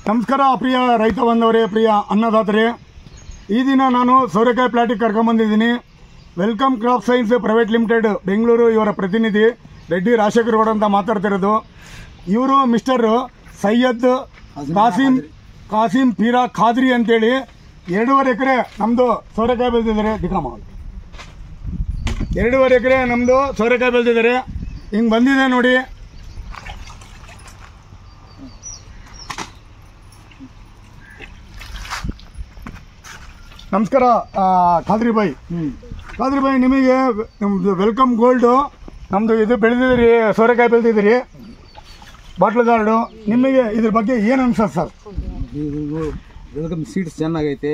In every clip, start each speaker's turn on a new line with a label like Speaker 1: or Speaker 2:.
Speaker 1: ನಮಸ್ಕಾರ ಪ್ರಿಯ ರೈತ ಬಂದವರೇ, ಪ್ರಿಯ ಅನ್ನದಾತರೇ. ಈ ದಿನ ನಾನು ಸೋರೆಕಾಯಿ ಪ್ಲಾಟಿಗೆ ಕರ್ಕೊಂಬಂದಿದ್ದೀನಿ. Welcome Crop Science Private Limited Bengaluru. ಇವರ ಪ್ರತಿನಿಧಿ ರೆಡ್ಡಿ ರಾಜಶೇಖರ್ ಗೌಡ ಅಂತ ಮಾತಾಡ್ತಿರೋದು. ಇವರು ಮಿಸ್ಟರ್ ಸೈಯದ್ ಕಾಸಿಂ ಪೀರಾ ಖಾದ್ರಿ ಅಂತೇಳಿ 2.5 ಎಕರೆ ನಮ್ಮದು ಸೋರೆಕಾಯಿ ಬೆಳೆದಿದ್ದಾರೆ. ದಿಕ್ರಮ 2.5 ಎಕರೆ ನಮ್ಮದು ಸೋರೆಕಾಯಿ ಬೆಳೆದಿದ್ದಾರೆ. ಹಿಂಗೆ ಬಂದಿದೆ ನೋಡಿ. ನಮಸ್ಕಾರ ಖಾದ್ರಿ ಬಾಯಿ. ನಿಮಗೆ ನಮ್ಮದು ವೆಲ್ಕಮ್ ಗೋಲ್ಡು ನಮ್ಮದು ಇದು ಬೆಳೆದಿದ್ದೀರಿ, ಸೋರೆಕಾಯಿ ಬೆಳೆದಿದ್ದೀರಿ, ಬಾಟ್ಲು ಗಾರ್ಡು. ನಿಮಗೆ ಇದ್ರ ಬಗ್ಗೆ ಏನು ಅನ್ಸತ್ತೆ ಸರ್?
Speaker 2: ವೆಲ್ಕಮ್ ಸೀಡ್ಸ್ ಚೆನ್ನಾಗೈತೆ,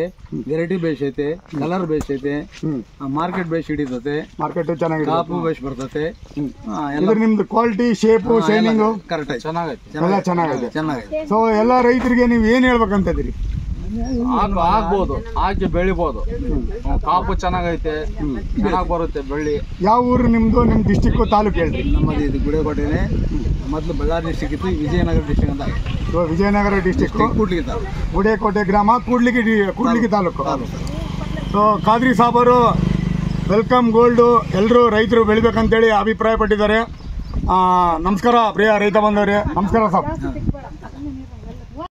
Speaker 2: ವೆರೈಟಿ ಬೇಸ್ ಐತೆ, ಕಲರ್ ಬೇಸ್ ಐತೆ, ಮಾರ್ಕೆಟ್ ಬೇಸ್ ಹಿಡಿತತೆ,
Speaker 1: ಮಾರ್ಕೆಟ್ ಚೆನ್ನಾಗಿದೆ,
Speaker 2: ಕಾಪು ಬೇಸ್ ಬರ್ತತೆ.
Speaker 1: ನಿಮ್ದು ಕ್ವಾಲಿಟಿ, ಶೇಪು, ಶೈನಿಂಗು
Speaker 2: ಕರೆಕ್ಟ್ ಆಗಿ
Speaker 1: ಎಲ್ಲ ಚೆನ್ನಾಗಿದೆ.
Speaker 2: ಚೆನ್ನಾಗೈತೆ.
Speaker 1: ಸೊ ಎಲ್ಲ ರೈತರಿಗೆ ನೀವು ಏನು ಹೇಳ್ಬೇಕಂತಿದ್ದೀರಿ?
Speaker 2: ಆಗ್ಬೋದು, ಹಾಕಿ ಬೆಳಿಬೋದು. ಕಾಪು ಚೆನ್ನಾಗೈತೆ, ಚೆನ್ನಾಗಿ ಬರುತ್ತೆ ಬೆಳ್ಳಿ.
Speaker 1: ಯಾವ ಊರು ನಿಮ್ದು? ನಿಮ್ಮ ಡಿಸ್ಟಿಕ್ಕು, ತಾಲೂಕು ಹೇಳ್ರಿ.
Speaker 2: ನಮ್ಮದು ಇದು ಗುಡೇಕೋಟೆನೆ. ಮೊದಲು ಬಳ್ಳಾರಿ ಡಿಸ್ಟಿಕ್ ಇತ್ತು, ವಿಜಯನಗರ ಡಿಸ್ಟಿಕ್ ಅಂತ.
Speaker 1: ವಿಜಯನಗರ ಡಿಸ್ಟಿಕ್,
Speaker 2: ಕೂಡ್ಲಿಗಿ ತಾಲೂಕು,
Speaker 1: ಗುಡೇಕೋಟೆ ಗ್ರಾಮ, ಕೂಡ್ಲಿಗಿ ತಾಲೂಕು. ಸೊ ಖಾದ್ರಿ ಸಾಬರು ವೆಲ್ಕಮ್ ಗೋಲ್ಡು ಎಲ್ಲರೂ ರೈತರು ಬೆಳಿಬೇಕಂತೇಳಿ ಅಭಿಪ್ರಾಯ ಪಟ್ಟಿದ್ದಾರೆ. ನಮಸ್ಕಾರ ಪ್ರಿಯ ರೈತ ಬಂದವರೇ. ನಮಸ್ಕಾರ ಸಾಬ್.